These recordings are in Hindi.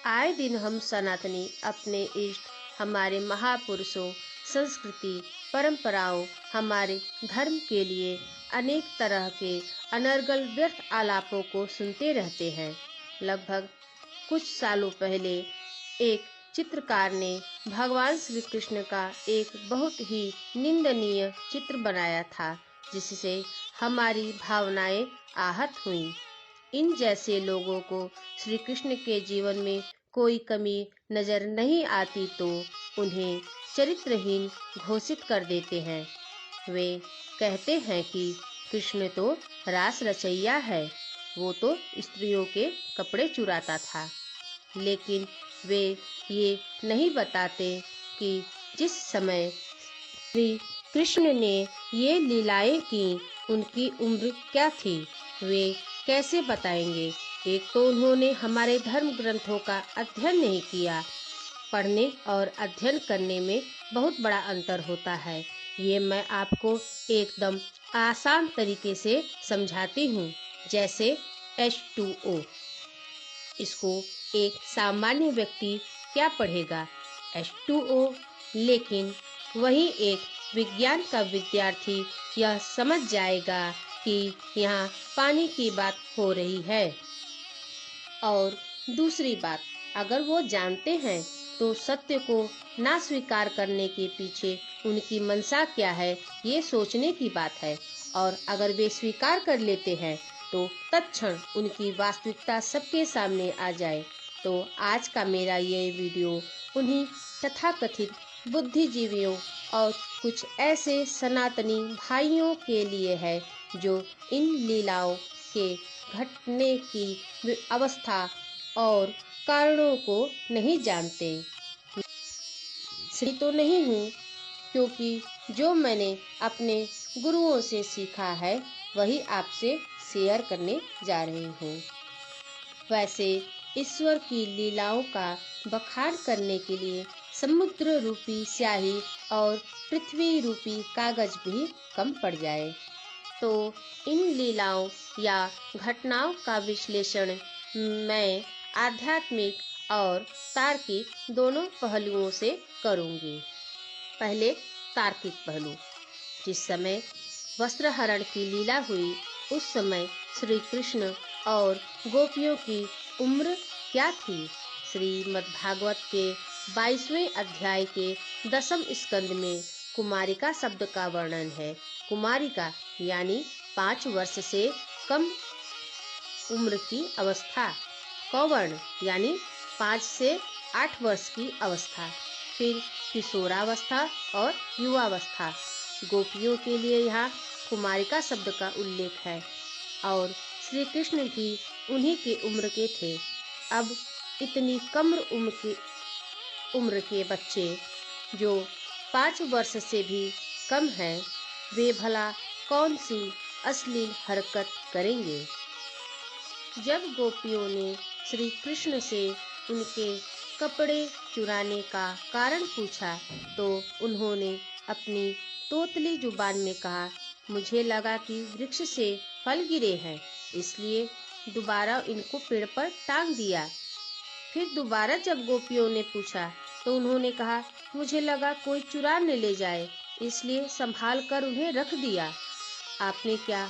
आए दिन हम सनातनी अपने इष्ट, हमारे महापुरुषों, संस्कृति, परंपराओं, हमारे धर्म के लिए अनेक तरह के अनर्गल व्यर्थ आलापों को सुनते रहते हैं। लगभग कुछ सालों पहले एक चित्रकार ने भगवान श्री कृष्ण का एक बहुत ही निंदनीय चित्र बनाया था, जिससे हमारी भावनाएं आहत हुईं। इन जैसे लोगों को श्री कृष्ण के जीवन में कोई कमी नजर नहीं आती तो उन्हें चरित्रहीन घोषित कर देते हैं। वे कहते हैं कि कृष्ण तो रास रचैया है, वो तो स्त्रियों के कपड़े चुराता था। लेकिन वे ये नहीं बताते कि जिस समय श्री कृष्ण ने ये लीलाएं की, उनकी उम्र क्या थी, वे कैसे बताएंगे। एक तो उन्होंने हमारे धर्म ग्रंथों का अध्ययन नहीं किया। पढ़ने और अध्ययन करने में बहुत बड़ा अंतर होता है। ये मैं आपको एकदम आसान तरीके से समझाती हूँ। जैसे H2O, इसको एक सामान्य व्यक्ति क्या पढ़ेगा, H2O, लेकिन वही एक विज्ञान का विद्यार्थी यह समझ जाएगा कि यहाँ पानी की बात हो रही है। और दूसरी बात, अगर वो जानते हैं तो सत्य को ना स्वीकार करने के पीछे उनकी मंशा क्या है, ये सोचने की बात है। और अगर वे स्वीकार कर लेते हैं तो तत्क्षण उनकी वास्तविकता सबके सामने आ जाए। तो आज का मेरा ये वीडियो उन्हीं तथाकथित बुद्धिजीवियों और कुछ ऐसे सनातनी भाइयों के लिए है जो इन लीलाओं के घटने की अवस्था और कारणों को नहीं जानते। श्री तो नहीं हूँ, क्योंकि जो मैंने अपने गुरुओं से सीखा है वही आपसे शेयर करने जा रही हूँ। वैसे ईश्वर की लीलाओं का बखान करने के लिए समुद्र रूपी स्याही और पृथ्वी रूपी कागज भी कम पड़ जाए। तो इन लीलाओं या घटनाओं का विश्लेषण मैं आध्यात्मिक और तार्किक दोनों पहलुओं से करूंगी। पहले तार्किक पहलू। जिस समय वस्त्रहरण की लीला हुई, उस समय श्री कृष्ण और गोपियों की उम्र क्या थी। श्रीमद्भागवत के 22वें अध्याय के 10वें स्कंद में कुमारिका शब्द का वर्णन है। कुमारिका यानी 5 वर्ष से कम उम्र की अवस्था, कौवर्ण यानी 5 से 8 वर्ष की अवस्था, फिर किशोरावस्था और युवावस्था। गोपियों के लिए यहाँ कुमारिका शब्द का उल्लेख है और श्री कृष्ण भी उन्हीं के उम्र के थे। अब इतनी कम उम्र के बच्चे जो 5 वर्ष से भी कम हैं, वे भला कौन सी अश्लील हरकत करेंगे। जब गोपियों ने श्री कृष्ण से उनके कपड़े चुराने का कारण पूछा तो उन्होंने अपनी तोतली जुबान में कहा, मुझे लगा कि वृक्ष से फल गिरे हैं, इसलिए दोबारा इनको पेड़ पर टांग दिया। फिर दोबारा जब गोपियों ने पूछा तो उन्होंने कहा, मुझे लगा कोई चुरा न ले जाए, इसलिए संभाल कर उन्हें रख दिया। आपने क्या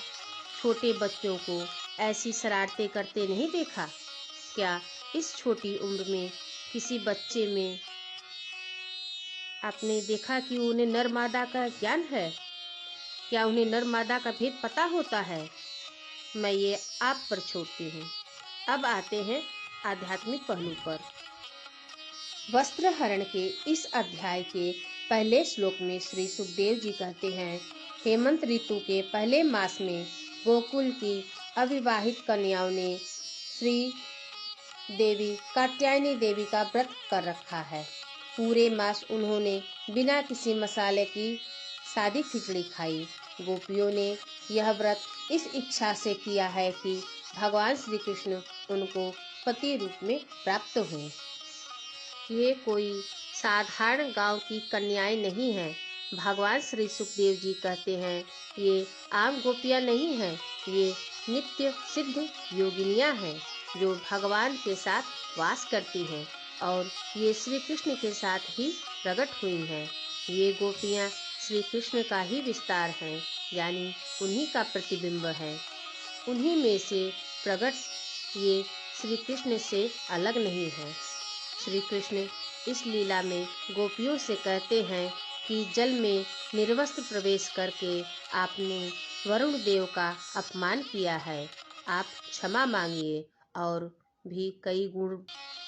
छोटे बच्चों को ऐसी शरारतें करते नहीं देखा? क्या इस छोटी उम्र में किसी बच्चे में आपने देखा कि उन्हें नर मादा का ज्ञान है? क्या उन्हें नर मादा का भेद पता होता है? मैं ये आप पर छोड़ती हूँ। अब आते हैं आध्यात्मिक पहलू पर। वस्त्रहरण के इस अध्याय के पहले श्लोक में श्री सुखदेव जी कहते हैं, हेमंत ऋतु के पहले मास में गोकुल की अविवाहित कन्याओं ने श्री देवी कात्यायनी देवी का व्रत कर रखा है। पूरे मास उन्होंने बिना किसी मसाले की सादी खिचड़ी खाई। गोपियों ने यह व्रत इस इच्छा से किया है कि भगवान श्री कृष्ण उनको पति रूप में प्राप्त हों। ये कोई साधारण गांव की कन्याएं नहीं हैं। भगवान श्री सुखदेव जी कहते हैं, ये आम गोपियां नहीं हैं, ये नित्य सिद्ध योगिनियां हैं। जो भगवान के साथ वास करती हैं और ये श्री कृष्ण के साथ ही प्रकट हुई हैं। ये गोपियाँ श्री कृष्ण का ही विस्तार हैं, यानी उन्हीं का प्रतिबिंब है। उन्हीं में से प्रकट ये श्री कृष्ण से अलग नहीं है। श्री कृष्ण इस लीला में गोपियों से कहते हैं कि जल में निर्वस्त्र प्रवेश करके आपने वरुण देव का अपमान किया है, आप क्षमा मांगिए। और भी कई गुण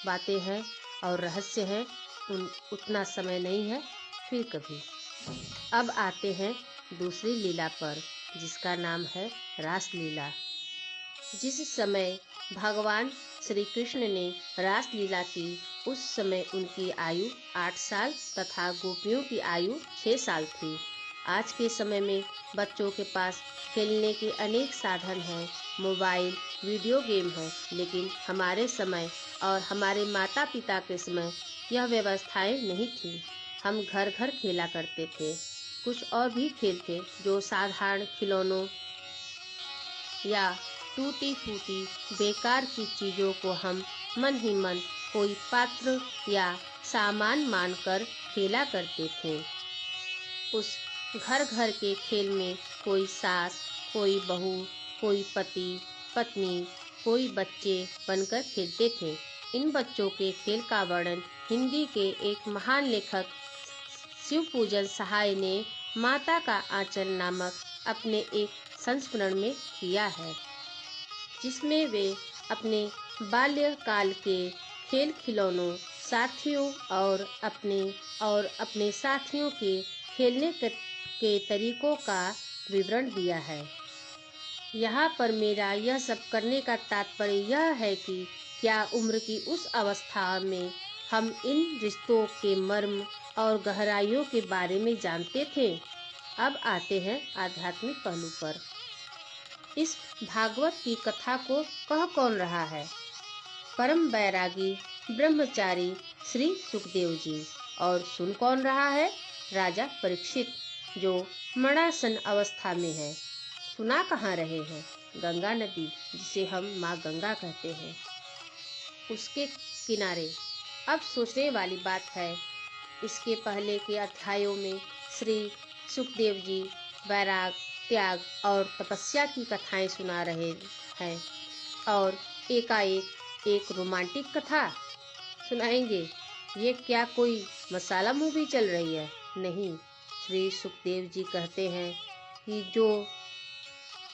बातें हैं और रहस्य हैं, उतना समय नहीं है, फिर कभी। अब आते हैं दूसरी लीला पर, जिसका नाम है रास लीला। जिस समय भगवान श्री कृष्ण ने रास लीला की, उस समय उनकी आयु 8 साल तथा गोपियों की आयु 6 साल थी। आज के समय में बच्चों के पास खेलने के अनेक साधन हैं, मोबाइल, वीडियो गेम है, लेकिन हमारे समय और हमारे माता पिता के समय यह व्यवस्थाएं नहीं थी। हम घर घर खेला करते थे। कुछ और भी खेल थे जो साधारण खिलौनों या टूटी फूटी बेकार की चीज़ों को हम मन ही मन कोई पात्र या सामान मानकर खेला करते थे। उस घर घर के खेल में कोई सास, कोई बहू, कोई पति पत्नी, कोई बच्चे बनकर खेलते थे। इन बच्चों के खेल का वर्णन हिंदी के एक महान लेखक शिव पूजन सहाय ने माता का आंचल नामक अपने एक संस्मरण में किया है, जिसमें वे अपने बाल्यकाल के खेल खिलौनों, साथियों और अपने साथियों के खेलने के तरीकों का विवरण दिया है। यहाँ पर मेरा यह सब करने का तात्पर्य यह है कि क्या उम्र की उस अवस्था में हम इन रिश्तों के मर्म और गहराइयों के बारे में जानते थे। अब आते हैं आध्यात्मिक पहलू पर। इस भागवत की कथा को कह कौन रहा है? परम बैरागी ब्रह्मचारी श्री सुखदेव जी। और सुन कौन रहा है? राजा परीक्षित, जो मरणासन अवस्था में है। सुना कहाँ रहे हैं? गंगा नदी, जिसे हम माँ गंगा कहते हैं, उसके किनारे। अब सोचने वाली बात है, इसके पहले के अध्यायों में श्री सुखदेव जी वैराग, त्याग और तपस्या की कथाएं सुना रहे हैं, और एकाएक एक रोमांटिक कथा सुनाएंगे। ये क्या कोई मसाला मूवी चल रही है? नहीं, श्री सुखदेव जी कहते हैं कि जो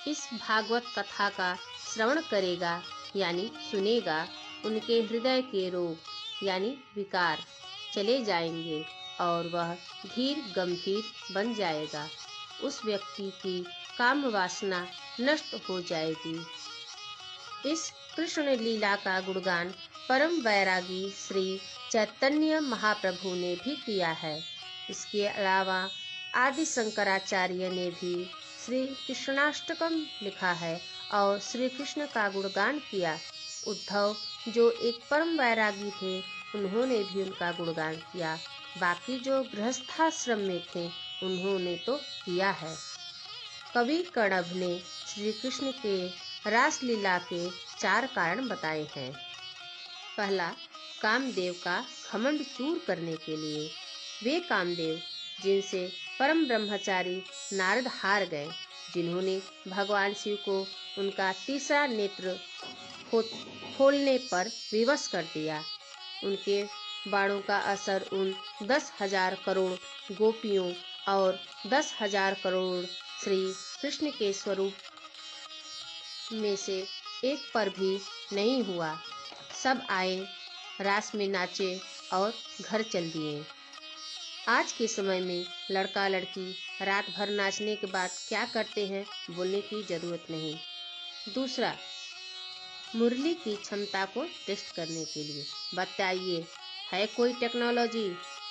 इस भागवत कथा का श्रवण करेगा यानी सुनेगा, उनके हृदय के रोग यानी विकार चले जाएंगे और वह धीर गंभीर बन जाएगा। उस व्यक्ति की काम वासना नष्ट हो जाएगी। इस कृष्ण लीला का गुणगान परम वैरागी श्री चैतन्य महाप्रभु ने भी किया है। इसके अलावा आदि शंकराचार्य ने भी श्री कृष्णाष्टकम लिखा है और श्री कृष्ण का गुणगान किया। उद्धव, जो एक परम वैरागी थे, उन्होंने भी उनका गुणगान किया। बाकी जो गृहस्थाश्रम में थे, उन्होंने तो किया है। कवि कणभ ने श्री कृष्ण के रासलीला के 4 कारण बताए हैं। पहला, कामदेव का घमंड चूर करने के लिए। वे कामदेव जिनसे परम ब्रह्मचारी नारद हार गए, जिन्होंने भगवान शिव को उनका तीसरा नेत्र खोलने पर विवश कर दिया। उनके बाणों का असर उन 10,000 करोड़ गोपियों और 10,000 करोड़ श्री कृष्ण के स्वरूप में से एक पर भी नहीं हुआ। सब आए, रास में नाचे और घर चल दिए। आज के समय में लड़का लड़की रात भर नाचने के बाद क्या करते हैं, बोलने की जरूरत नहीं। दूसरा, मुरली की क्षमता को टेस्ट करने के लिए। बताइए, है कोई टेक्नोलॉजी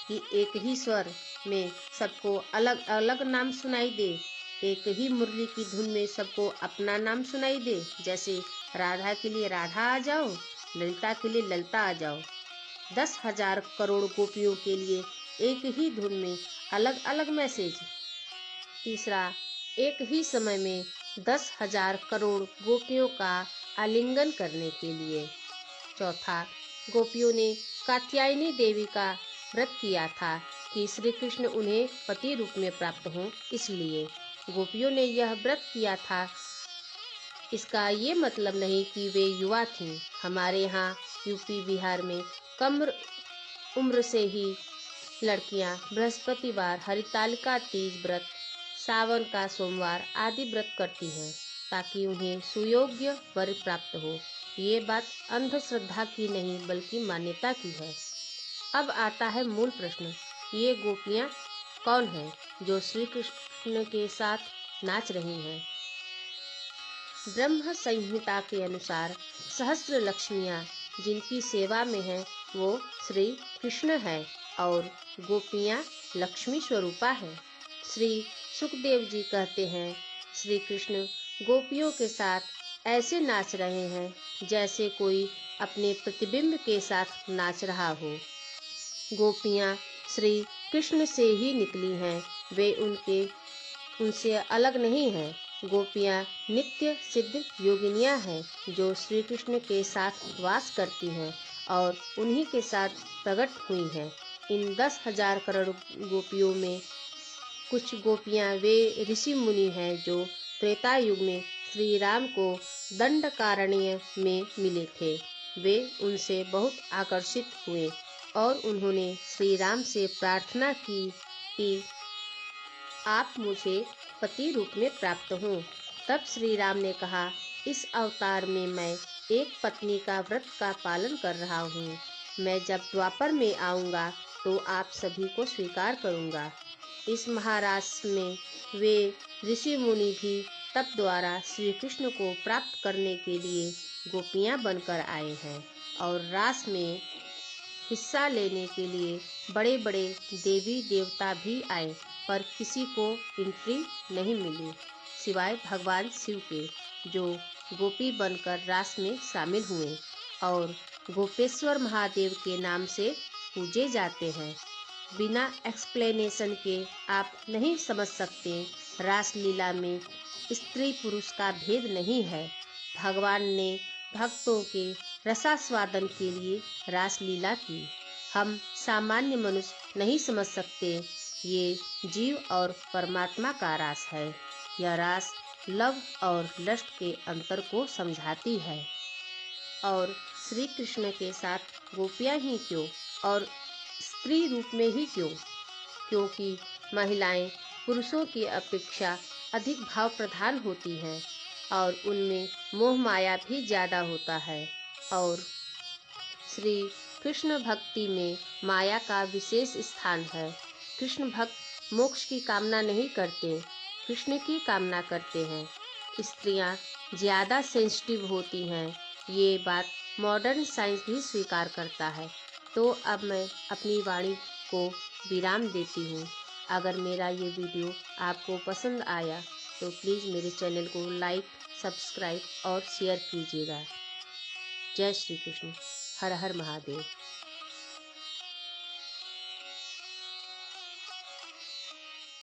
कि एक ही स्वर में सबको अलग अलग नाम सुनाई दे, एक ही मुरली की धुन में सबको अपना नाम सुनाई दे? जैसे राधा के लिए राधा आ जाओ, ललिता के लिए ललिता आ जाओ। 10,000 करोड़ गोपियों के लिए एक ही धुन में अलग अलग मैसेज। तीसरा, एक ही समय में 10,000 करोड़ गोपियों का आलिंगन करने के लिए। चौथा, गोपियों ने कात्यायनी देवी का व्रत किया था कि श्री कृष्ण उन्हें पति रूप में प्राप्त हों, इसलिए गोपियों ने यह व्रत किया था। इसका ये मतलब नहीं कि वे युवा थीं। हमारे यहाँ यूपी बिहार में कम उम्र से ही लड़कियां बृहस्पतिवार, हरितालिका तीज व्रत, सावन का सोमवार आदि व्रत करती हैं ताकि उन्हें सुयोग्य वर प्राप्त हो। ये बात अंधश्रद्धा की नहीं बल्कि मान्यता की है। अब आता है मूल प्रश्न, ये गोपियां कौन हैं जो श्री कृष्ण के साथ नाच रही हैं? ब्रह्म संहिता के अनुसार सहस्त्र लक्ष्मियां जिनकी सेवा में हैं वो श्री कृष्ण है और गोपियां लक्ष्मी स्वरूपा है। श्री सुखदेव जी कहते हैं, श्री कृष्ण गोपियों के साथ ऐसे नाच रहे हैं जैसे कोई अपने प्रतिबिंब के साथ नाच रहा हो। गोपियां श्री कृष्ण से ही निकली हैं, वे उनसे अलग नहीं हैं। गोपियां नित्य सिद्ध योगिनियां हैं जो श्री कृष्ण के साथ वास करती हैं और उन्हीं के साथ प्रकट हुई हैं। इन 10,000 करोड़ गोपियों में कुछ गोपियां वे ऋषि मुनि हैं जो त्रेता युग में श्री राम को दंडकारण्य में मिले थे। वे उनसे बहुत आकर्षित हुए और उन्होंने श्री राम से प्रार्थना की कि आप मुझे पति रूप में प्राप्त हों। तब श्री राम ने कहा, इस अवतार में मैं एक पत्नी का व्रत का पालन कर रहा हूँ। मैं जब द्वापर में आऊँगा तो आप सभी को स्वीकार करूँगा। इस महारास में वे ऋषि मुनि भी तप द्वारा श्री कृष्ण को प्राप्त करने के लिए गोपियाँ बनकर आए हैं और रास में हिस्सा लेने के लिए बड़े बड़े देवी देवता भी आए, पर किसी को एंट्री नहीं मिली सिवाय भगवान शिव के, जो गोपी बनकर रास में शामिल हुए और गोपेश्वर महादेव के नाम से पूजे जाते हैं। बिना एक्सप्लेनेशन के आप नहीं समझ सकते, रास लीला में स्त्री पुरुष का भेद नहीं है। भगवान ने भक्तों के रसास्वादन के लिए रास लीला की। हम सामान्य मनुष्य नहीं समझ सकते, ये जीव और परमात्मा का रास है। यह रास लव और लस्ट के अंतर को समझाती है। और श्री कृष्ण के साथ गोपियाँ ही क्यों और स्त्री रूप में ही क्यों? क्योंकि महिलाएं पुरुषों की अपेक्षा अधिक भाव प्रधान होती हैं और उनमें मोह माया भी ज़्यादा होता है और श्री कृष्ण भक्ति में माया का विशेष स्थान है। कृष्ण भक्त मोक्ष की कामना नहीं करते, कृष्ण की कामना करते हैं। स्त्रियां ज़्यादा सेंसिटिव होती हैं, ये बात मॉडर्न साइंस भी स्वीकार करता है। तो अब मैं अपनी वाणी को विराम देती हूँ। अगर मेरा ये वीडियो आपको पसंद आया तो प्लीज़ मेरे चैनल को लाइक, सब्सक्राइब और शेयर कीजिएगा। जय श्री कृष्ण। हर हर महादेव।